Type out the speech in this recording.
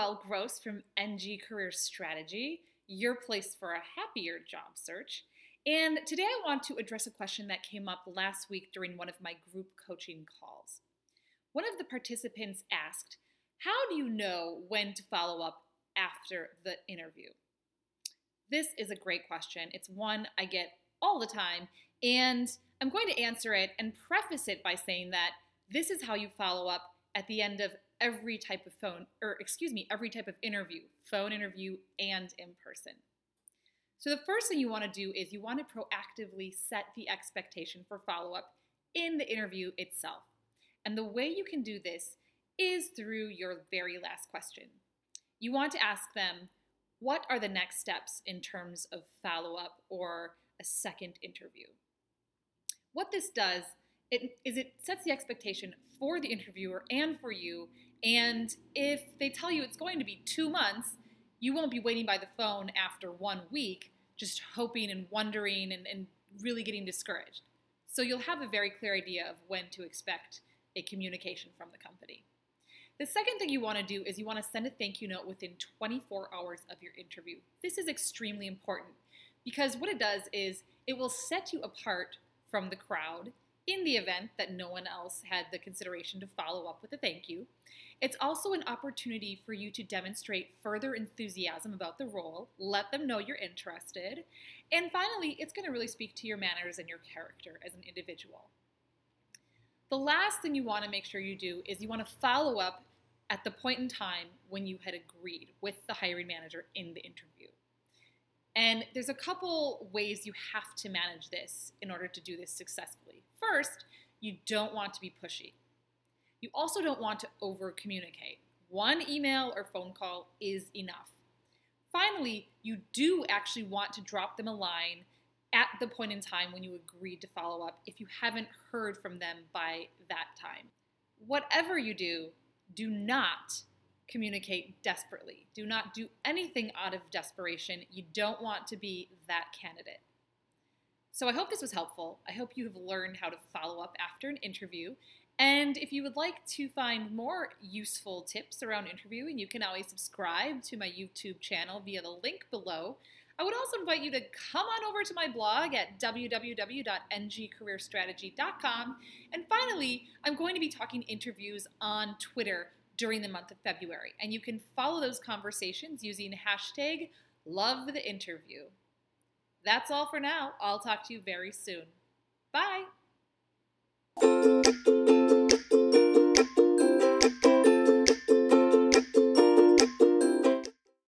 Joelle Gross from NG Career Strategy, your place for a happier job search. And today I want to address a question that came up last week during one of my group coaching calls. One of the participants asked, how do you know when to follow up after the interview? This is a great question. It's one I get all the time, and I'm going to answer it and preface it by saying that this is how you follow up at the end of every type of every type of interview, phone interview and in person. So the first thing you want to do is you want to proactively set the expectation for follow-up in the interview itself. And the way you can do this is through your very last question. You want to ask them, what are the next steps in terms of follow-up or a second interview? What this does is it sets the expectation for the interviewer and for you, and if they tell you it's going to be 2 months, you won't be waiting by the phone after 1 week, just hoping and wondering and really getting discouraged. So you'll have a very clear idea of when to expect a communication from the company. The second thing you want to do is you want to send a thank you note within 24 hours of your interview. This is extremely important because what it does is it will set you apart from the crowd in the event that no one else had the consideration to follow up with a thank you. It's also an opportunity for you to demonstrate further enthusiasm about the role, let them know you're interested, and finally, it's going to really speak to your manners and your character as an individual. The last thing you want to make sure you do is you want to follow up at the point in time when you had agreed with the hiring manager in the interview. And there's a couple ways you have to manage this in order to do this successfully. First, you don't want to be pushy. You also don't want to over-communicate. One email or phone call is enough. Finally, you do actually want to drop them a line at the point in time when you agreed to follow up if you haven't heard from them by that time. Whatever you do, do not communicate desperately. Do not do anything out of desperation. You don't want to be that candidate. So I hope this was helpful. I hope you have learned how to follow up after an interview. And if you would like to find more useful tips around interviewing, you can always subscribe to my YouTube channel via the link below. I would also invite you to come on over to my blog at www.ngcareerstrategy.com. And finally, I'm going to be talking interviews on Twitter during the month of February. And you can follow those conversations using hashtag #LoveTheInterview. That's all for now. I'll talk to you very soon. Bye.